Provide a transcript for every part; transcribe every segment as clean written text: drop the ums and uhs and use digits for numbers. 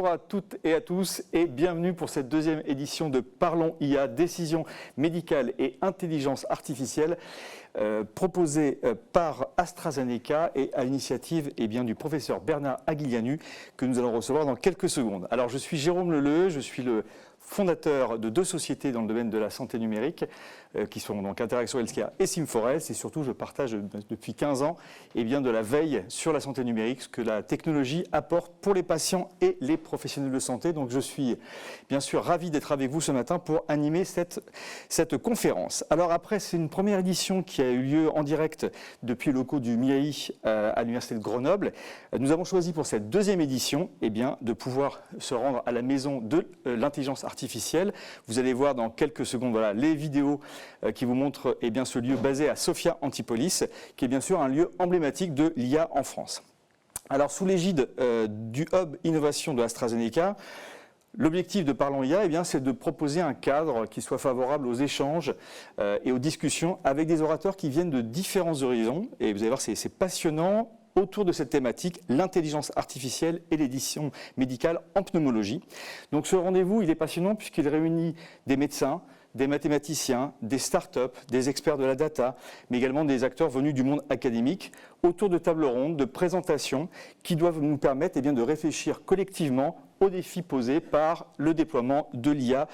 Bonjour à toutes et à tous et bienvenue pour cette deuxième édition de Parlons IA, décision médicale et intelligence artificielle proposée par AstraZeneca et à l'initiative du professeur Bernard Aguilianu que nous allons recevoir dans quelques secondes. Alors je suis Jérôme Leleu, je suis le fondateur de deux sociétés dans le domaine de la santé numérique qui sont donc Interaction Healthcare et Simforest, et surtout je partage depuis 15 ans de la veille sur la santé numérique, ce que la technologie apporte pour les patients et les professionnels de santé. Donc je suis bien sûr ravi d'être avec vous ce matin pour animer cette conférence. Alors après, c'est une première édition qui a eu lieu en direct depuis les locaux du MIAI à l'Université de Grenoble. Nous avons choisi pour cette deuxième édition de pouvoir se rendre à la maison de l'intelligence artificielle. Vous allez voir dans quelques secondes les vidéos qui vous montrent ce lieu basé à Sophia Antipolis, qui est bien sûr un lieu emblématique de l'IA en France. Alors sous l'égide du Hub Innovation de AstraZeneca, l'objectif de Parlons IA, c'est de proposer un cadre qui soit favorable aux échanges et aux discussions avec des orateurs qui viennent de différents horizons. Et vous allez voir, c'est passionnant autour de cette thématique, l'intelligence artificielle et l'édition médicale en pneumologie. Donc ce rendez-vous, il est passionnant puisqu'il réunit des médecins, des mathématiciens, des startups, des experts de la data, mais également des acteurs venus du monde académique, autour de tables rondes, de présentations qui doivent nous permettre de réfléchir collectivement aux défis posés par le déploiement de l'IA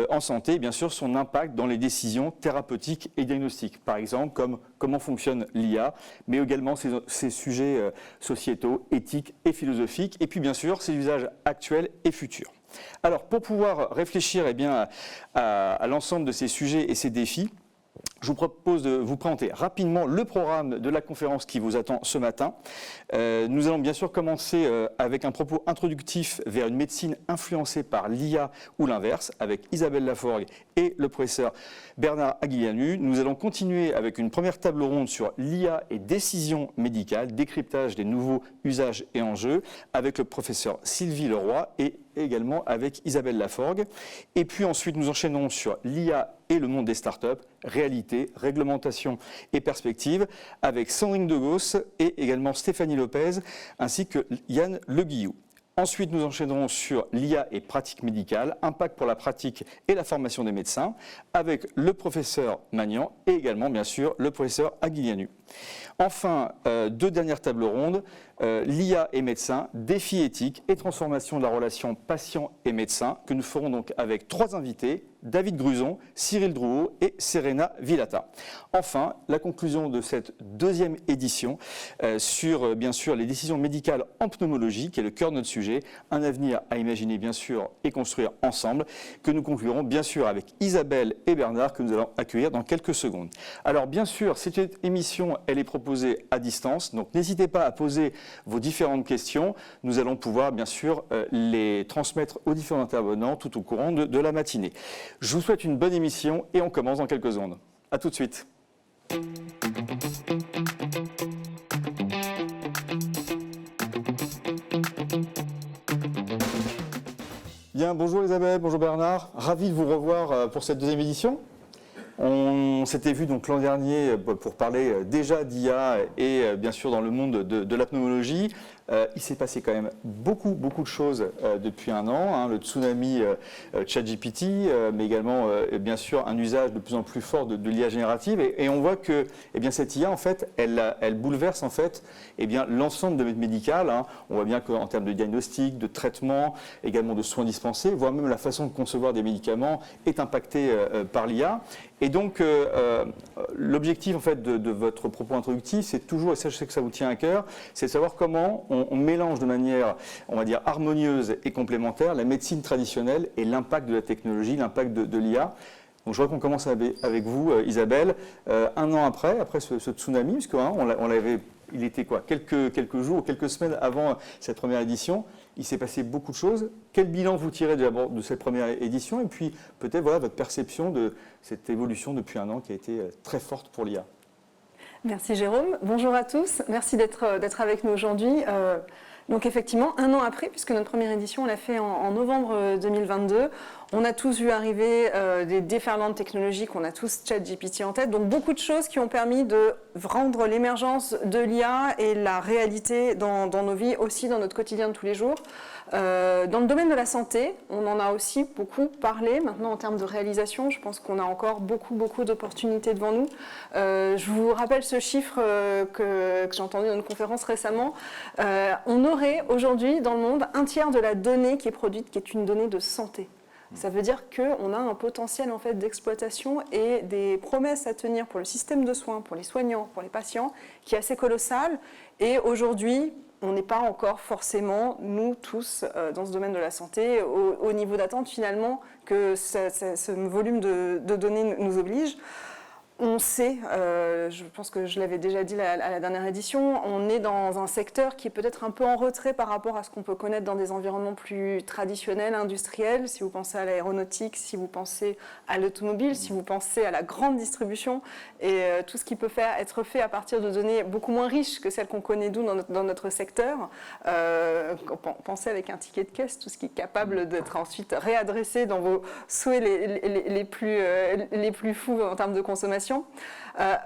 en santé et bien sûr son impact dans les décisions thérapeutiques et diagnostiques. Par exemple, comme comment fonctionne l'IA, mais également ses sujets sociétaux, éthiques et philosophiques, et puis bien sûr ses usages actuels et futurs. Alors pour pouvoir réfléchir à l'ensemble de ces sujets et ces défis, je vous propose de vous présenter rapidement le programme de la conférence qui vous attend ce matin. Nous allons bien sûr commencer avec un propos introductif vers une médecine influencée par l'IA ou l'inverse, avec Isabelle Laforgue et le professeur Bernard Aguilianu. Nous allons continuer avec une première table ronde sur l'IA et décision médicale, décryptage des nouveaux usages et enjeux, avec le professeur Sylvie Leroy et également avec Isabelle Laforgue. Et puis ensuite, nous enchaînons sur l'IA et le monde des startups, réalité, réglementation et perspective, avec Sandrine Degos et également Stéphanie Lopez, ainsi que Yann Le Guillou. Ensuite, nous enchaînerons sur l'IA et pratique médicale, impact pour la pratique et la formation des médecins, avec le professeur Magnan et également, bien sûr, le professeur Aguilianu. Enfin, deux dernières tables rondes, l'IA et médecins, défis éthiques et transformation de la relation patient et médecin, que nous ferons donc avec trois invités, David Gruson, Cyril Drouot et Serena Villata. Enfin, la conclusion de cette deuxième édition sur, bien sûr, les décisions médicales en pneumologie, qui est le cœur de notre sujet, un avenir à imaginer, bien sûr, et construire ensemble, que nous conclurons, bien sûr, avec Isabelle et Bernard, que nous allons accueillir dans quelques secondes. Alors, bien sûr, cette émission, elle est proposée à distance, donc n'hésitez pas à poser vos différentes questions. Nous allons pouvoir, bien sûr, les transmettre aux différents intervenants tout au courant de la matinée. Je vous souhaite une bonne émission et on commence dans quelques secondes. A tout de suite. Bien, bonjour Isabelle, bonjour Bernard. Ravi de vous revoir pour cette deuxième édition. On s'était vu donc l'an dernier pour parler déjà d'IA et bien sûr dans le monde de la pneumologie. Il s'est passé quand même beaucoup de choses depuis un an, le tsunami ChatGPT, mais également bien sûr un usage de plus en plus fort de l'IA générative, et on voit que cette IA en fait elle bouleverse en fait l'ensemble de médical. On voit bien qu'en termes de diagnostic, de traitement, également de soins dispensés, voire même la façon de concevoir des médicaments est impactée par l'IA. Et donc l'objectif en fait de votre propos introductif, c'est toujours, et ça je sais que ça vous tient à cœur, c'est de savoir comment on mélange de manière, on va dire, harmonieuse et complémentaire la médecine traditionnelle et l'impact de la technologie, l'impact de l'IA. Donc je voudrais qu'on commence avec vous, Isabelle. Un an après ce tsunami, puisque il était quelques jours, quelques semaines avant cette première édition, il s'est passé beaucoup de choses. Quel bilan vous tirez de cette première édition, et puis peut-être votre perception de cette évolution depuis un an qui a été très forte pour l'IA? Merci Jérôme. Bonjour à tous. Merci d'être avec nous aujourd'hui. Donc effectivement, un an après, puisque notre première édition, on l'a fait en novembre 2022, on a tous vu arriver des déferlantes technologiques, on a tous ChatGPT en tête, donc beaucoup de choses qui ont permis de rendre l'émergence de l'IA et la réalité dans nos vies, aussi dans notre quotidien de tous les jours. Dans le domaine de la santé, on en a aussi beaucoup parlé. Maintenant, en termes de réalisation, je pense qu'on a encore beaucoup d'opportunités devant nous. Je vous rappelle ce chiffre que j'ai entendu dans une conférence récemment. On aurait aujourd'hui dans le monde un tiers de la donnée qui est produite, qui est une donnée de santé. Ça veut dire qu'on a un potentiel en fait, d'exploitation et des promesses à tenir pour le système de soins, pour les soignants, pour les patients, qui est assez colossal. Et aujourd'hui, on n'est pas encore forcément, nous tous, dans ce domaine de la santé, au niveau d'attente finalement que ce volume de données nous oblige. On sait, je pense que je l'avais déjà dit à la dernière édition, on est dans un secteur qui est peut-être un peu en retrait par rapport à ce qu'on peut connaître dans des environnements plus traditionnels, industriels. Si vous pensez à l'aéronautique, si vous pensez à l'automobile, si vous pensez à la grande distribution et tout ce qui peut être fait à partir de données beaucoup moins riches que celles qu'on connaît nous dans notre secteur. Pensez avec un ticket de caisse, tout ce qui est capable d'être ensuite réadressé dans vos souhaits les plus fous en termes de consommation.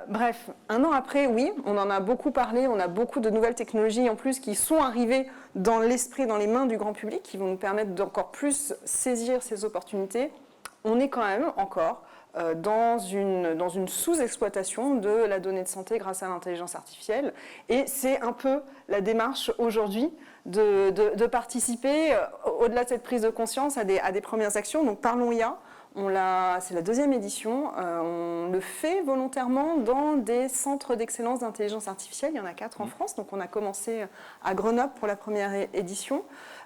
Bref, un an après, oui, on en a beaucoup parlé, on a beaucoup de nouvelles technologies en plus qui sont arrivées dans l'esprit, dans les mains du grand public, qui vont nous permettre d'encore plus saisir ces opportunités. On est quand même encore dans une sous-exploitation de la donnée de santé grâce à l'intelligence artificielle. Et c'est un peu la démarche aujourd'hui de participer, au-delà de cette prise de conscience, à des premières actions. Donc Parlons IA. C'est la deuxième édition, on le fait volontairement dans des centres d'excellence d'intelligence artificielle, il y en a 4 en France, donc on a commencé à Grenoble pour la première édition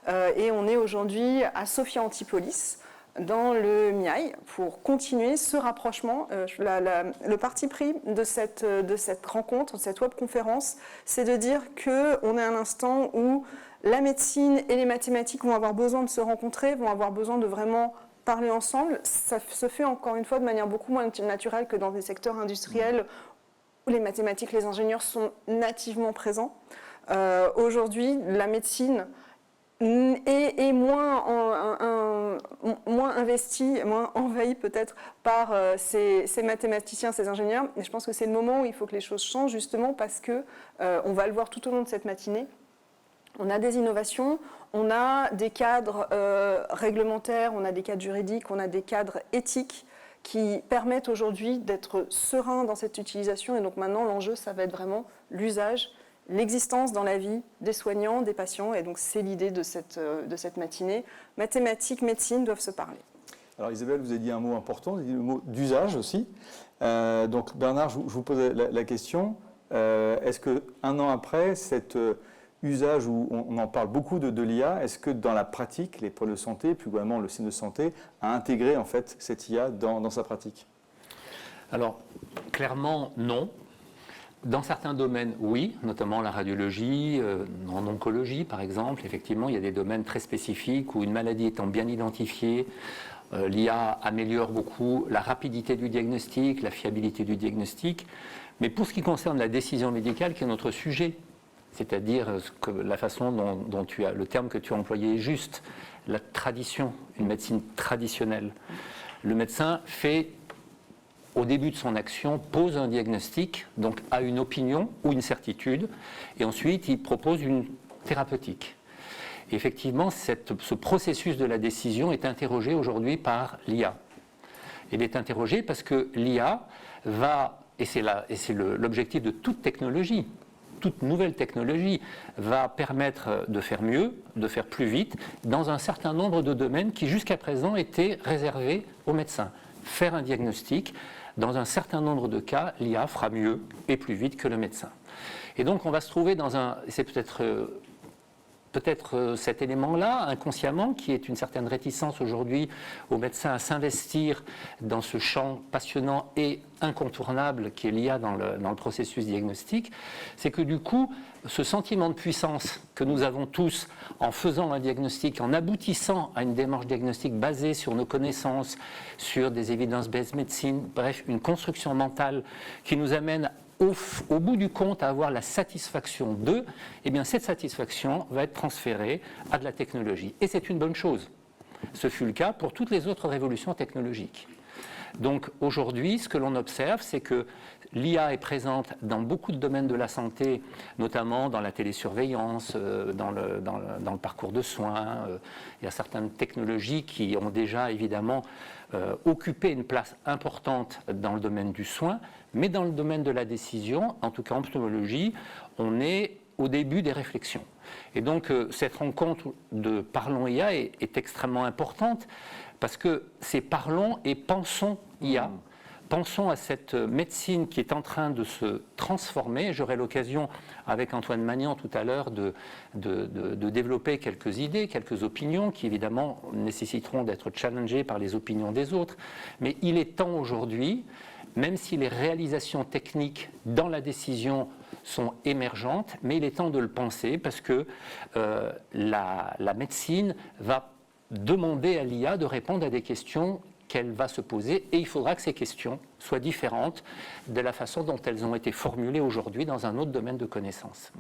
et on est aujourd'hui à Sophia Antipolis dans le MIAI pour continuer ce rapprochement. Le parti pris de cette rencontre, de cette webconférence, c'est de dire qu'on est à un instant où la médecine et les mathématiques vont avoir besoin de se rencontrer, vont avoir besoin de vraiment parler ensemble. Ça se fait encore une fois de manière beaucoup moins naturelle que dans des secteurs industriels où les mathématiques, les ingénieurs sont nativement présents. Aujourd'hui, la médecine est moins investie, moins envahie peut-être par ces mathématiciens, ces ingénieurs. Et je pense que c'est le moment où il faut que les choses changent justement parce que on va le voir tout au long de cette matinée. On a des innovations, on a des cadres réglementaires, on a des cadres juridiques, on a des cadres éthiques qui permettent aujourd'hui d'être serein dans cette utilisation. Et donc maintenant, l'enjeu, ça va être vraiment l'usage, l'existence dans la vie des soignants, des patients. Et donc c'est l'idée de cette matinée. Mathématiques, médecine doivent se parler. Alors Isabelle, vous avez dit un mot important, vous avez dit le mot d'usage aussi. Donc Bernard, je vous pose la question. Est-ce qu'un an après, cet usage où on en parle beaucoup de l'IA, est-ce que dans la pratique, les pôles de santé, plus globalement le CNE de santé, a intégré en fait cette IA dans sa pratique? Alors, clairement, non. Dans certains domaines, oui, notamment la radiologie, en oncologie par exemple, effectivement, il y a des domaines très spécifiques où une maladie étant bien identifiée, l'IA améliore beaucoup la rapidité du diagnostic, la fiabilité du diagnostic. Mais pour ce qui concerne la décision médicale, qui est notre sujet, c'est-à-dire que la façon dont le terme que tu as employé est juste, la tradition, une médecine traditionnelle. Le médecin fait, au début de son action, pose un diagnostic, donc a une opinion ou une certitude, et ensuite il propose une thérapeutique. Et effectivement, ce processus de la décision est interrogé aujourd'hui par l'IA. Il est interrogé parce que l'IA va, et c'est l'objectif de toute technologie, toute nouvelle technologie va permettre de faire mieux, de faire plus vite, dans un certain nombre de domaines qui jusqu'à présent étaient réservés aux médecins. Faire un diagnostic, dans un certain nombre de cas, l'IA fera mieux et plus vite que le médecin. Et donc on va se trouver dans c'est peut-être cet élément-là, inconsciemment, qui est une certaine réticence aujourd'hui aux médecins à s'investir dans ce champ passionnant et incontournable qui est l'IA dans le processus diagnostique, c'est que du coup, ce sentiment de puissance que nous avons tous en faisant un diagnostic, en aboutissant à une démarche diagnostique basée sur nos connaissances, sur des evidence-based medicine, bref, une construction mentale qui nous amène au bout du compte à avoir la satisfaction d'eux, eh bien cette satisfaction va être transférée à de la technologie. Et c'est une bonne chose. Ce fut le cas pour toutes les autres révolutions technologiques. Donc aujourd'hui, ce que l'on observe, c'est que l'IA est présente dans beaucoup de domaines de la santé, notamment dans la télésurveillance, dans le parcours de soins. Il y a certaines technologies qui ont déjà évidemment occupé une place importante dans le domaine du soin, mais dans le domaine de la décision, en tout cas en pneumologie, on est au début des réflexions. Et donc cette rencontre de Parlons IA est extrêmement importante parce que c'est Parlons et pensons IA. Pensons à cette médecine qui est en train de se transformer. J'aurai l'occasion, avec Antoine Magnan tout à l'heure, de développer quelques idées, quelques opinions qui évidemment nécessiteront d'être challengées par les opinions des autres. Mais il est temps aujourd'hui, même si les réalisations techniques dans la décision sont émergentes, mais il est temps de le penser parce que la médecine va demander à l'IA de répondre à des questions qu'elle va se poser et il faudra que ces questions soient différentes de la façon dont elles ont été formulées aujourd'hui dans un autre domaine de connaissances.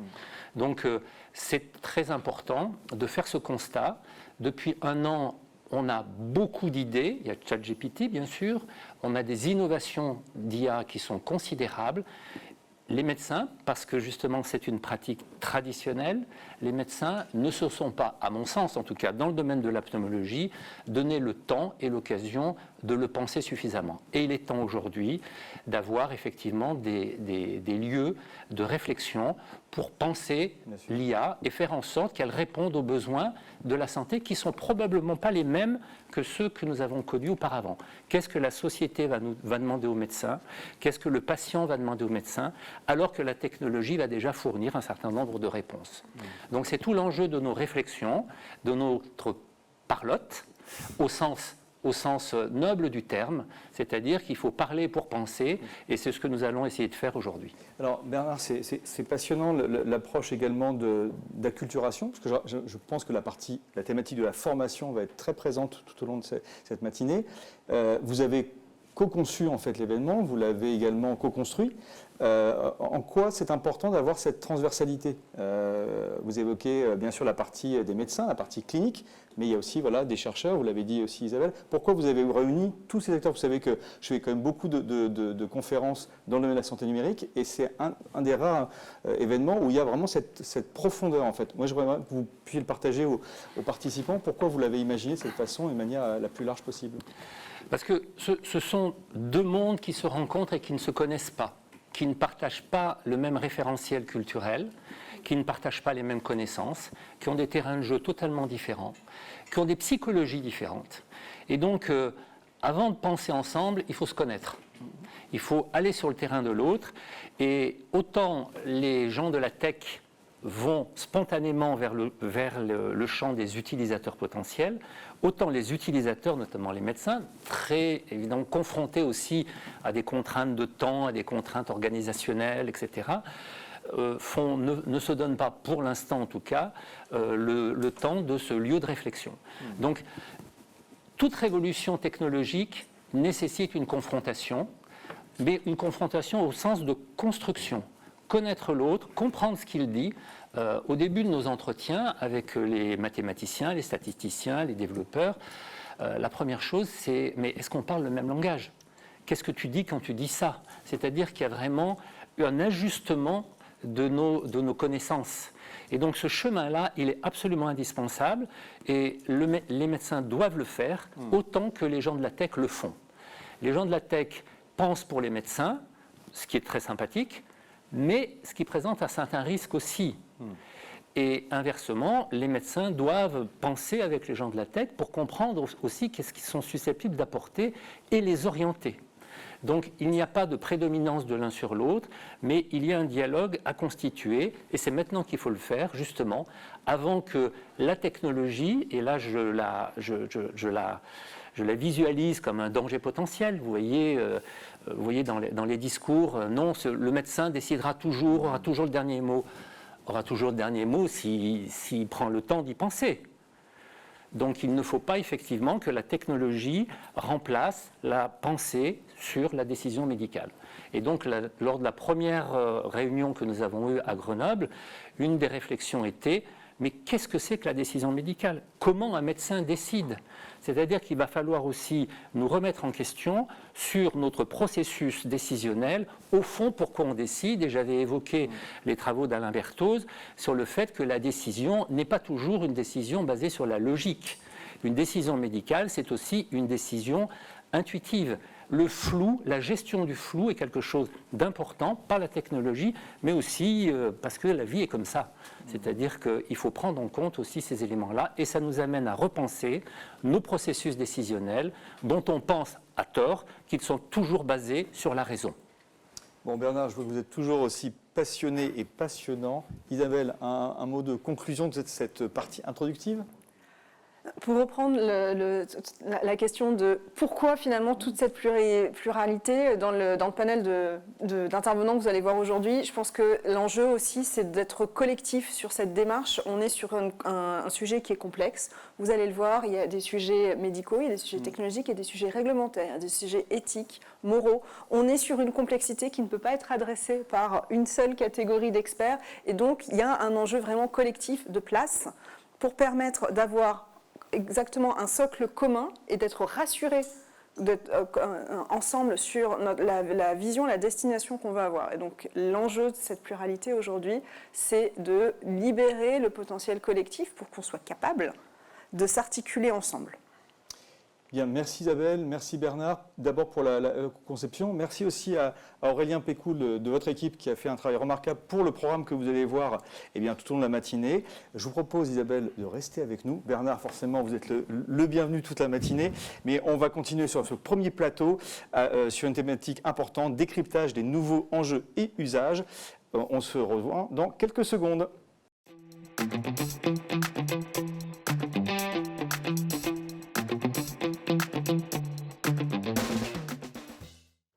Donc c'est très important de faire ce constat. Depuis un an, on a beaucoup d'idées, il y a ChatGPT bien sûr, on a des innovations d'IA qui sont considérables. Les médecins, parce que justement c'est une pratique traditionnelle, les médecins ne se sont pas, à mon sens en tout cas, dans le domaine de la pneumologie, donné le temps et l'occasion de le penser suffisamment. Et il est temps aujourd'hui d'avoir effectivement des lieux de réflexion pour penser l'IA et faire en sorte qu'elle réponde aux besoins de la santé qui ne sont probablement pas les mêmes que ceux que nous avons connus auparavant. Qu'est-ce que la société va demander aux médecins? Qu'est-ce que le patient va demander aux médecins? Alors que la technologie va déjà fournir un certain nombre de réponses. Donc c'est tout l'enjeu de nos réflexions, de notre parlotte, au sens noble du terme, c'est-à-dire qu'il faut parler pour penser, et c'est ce que nous allons essayer de faire aujourd'hui. Alors Bernard, c'est passionnant l'approche également d'acculturation, parce que je pense que la thématique de la formation va être très présente tout au long de cette matinée. Vous avez co-conçu en fait l'événement, vous l'avez également co-construit. En quoi c'est important d'avoir cette transversalité? Vous évoquez bien sûr la partie des médecins, la partie clinique, mais il y a aussi des chercheurs, vous l'avez dit aussi Isabelle. Pourquoi vous avez réuni tous ces acteurs? Vous savez que je fais quand même beaucoup de conférences dans le domaine de la santé numérique et c'est un des rares événements où il y a vraiment cette profondeur en fait. Moi je voudrais que vous puissiez le partager aux participants. Pourquoi vous l'avez imaginé de cette façon et de manière la plus large possible? Parce que ce sont deux mondes qui se rencontrent et qui ne se connaissent pas, qui ne partagent pas le même référentiel culturel, qui ne partagent pas les mêmes connaissances, qui ont des terrains de jeu totalement différents, qui ont des psychologies différentes. Et donc, avant de penser ensemble, il faut se connaître. Il faut aller sur le terrain de l'autre. Et autant les gens de la tech vont spontanément vers le champ des utilisateurs potentiels, autant les utilisateurs, notamment les médecins, très évidemment confrontés aussi à des contraintes de temps, à des contraintes organisationnelles, etc., ne se donnent pas, pour l'instant en tout cas, le temps de ce lieu de réflexion. Donc, toute révolution technologique nécessite une confrontation, mais une confrontation au sens de construction. Connaître l'autre, comprendre ce qu'il dit. Au début de nos entretiens avec les mathématiciens, les statisticiens, les développeurs, la première chose c'est, mais est-ce qu'on parle le même langage? Qu'est-ce que tu dis quand tu dis ça? C'est-à-dire qu'il y a vraiment un ajustement de nos connaissances. Et donc ce chemin-là, il est absolument indispensable et les médecins doivent le faire autant que les gens de la tech le font. Les gens de la tech pensent pour les médecins, ce qui est très sympathique, mais ce qui présente un certain risque aussi. Et inversement, les médecins doivent penser avec les gens de la tech pour comprendre aussi qu'est-ce qu'ils sont susceptibles d'apporter et les orienter. Donc il n'y a pas de prédominance de l'un sur l'autre, mais il y a un dialogue à constituer, et c'est maintenant qu'il faut le faire, justement, avant que la technologie, et là je la visualise comme un danger potentiel, vous voyez dans les discours, non, le médecin décidera toujours, aura toujours le dernier mot. Aura toujours le dernier mot s'il prend le temps d'y penser. Donc il ne faut pas effectivement que la technologie remplace la pensée sur la décision médicale. Et donc lors de la première réunion que nous avons eue à Grenoble, une des réflexions était: mais qu'est-ce que c'est que la décision médicale? Comment un médecin décide? C'est-à-dire qu'il va falloir aussi nous remettre en question sur notre processus décisionnel. Au fond, pourquoi on décide? Et j'avais évoqué les travaux d'Alain Berthoz sur le fait que la décision n'est pas toujours une décision basée sur la logique. Une décision médicale, c'est aussi une décision intuitive. Le flou, la gestion du flou est quelque chose d'important, pas la technologie, mais aussi parce que la vie est comme ça. C'est-à-dire qu'il faut prendre en compte aussi ces éléments-là, et ça nous amène à repenser nos processus décisionnels, dont on pense à tort qu'ils sont toujours basés sur la raison. Bon Bernard, je vois que vous êtes toujours aussi passionné et passionnant. Isabelle, un mot de conclusion de cette partie introductive ? Pour reprendre la question de pourquoi finalement toute cette pluralité dans le panel d'intervenants que vous allez voir aujourd'hui, je pense que l'enjeu aussi c'est d'être collectif sur cette démarche. On est sur un sujet qui est complexe. Vous allez le voir, il y a des sujets médicaux, il y a des sujets technologiques, il y a des sujets réglementaires, il y a des sujets éthiques, moraux. On est sur une complexité qui ne peut pas être adressée par une seule catégorie d'experts. Et donc il y a un enjeu vraiment collectif de place pour permettre d'avoir exactement un socle commun et d'être rassurés ensemble sur la vision, la destination qu'on va avoir. Et donc l'enjeu de cette pluralité aujourd'hui, c'est de libérer le potentiel collectif pour qu'on soit capable de s'articuler ensemble. Bien, merci Isabelle, merci Bernard, d'abord pour la conception. Merci aussi à Aurélien Pécoul de votre équipe qui a fait un travail remarquable pour le programme que vous allez voir tout au long de la matinée. Je vous propose Isabelle de rester avec nous. Bernard, forcément, vous êtes le bienvenu toute la matinée, mais on va continuer sur ce premier plateau sur une thématique importante, décryptage des nouveaux enjeux et usages. On se revoit dans quelques secondes.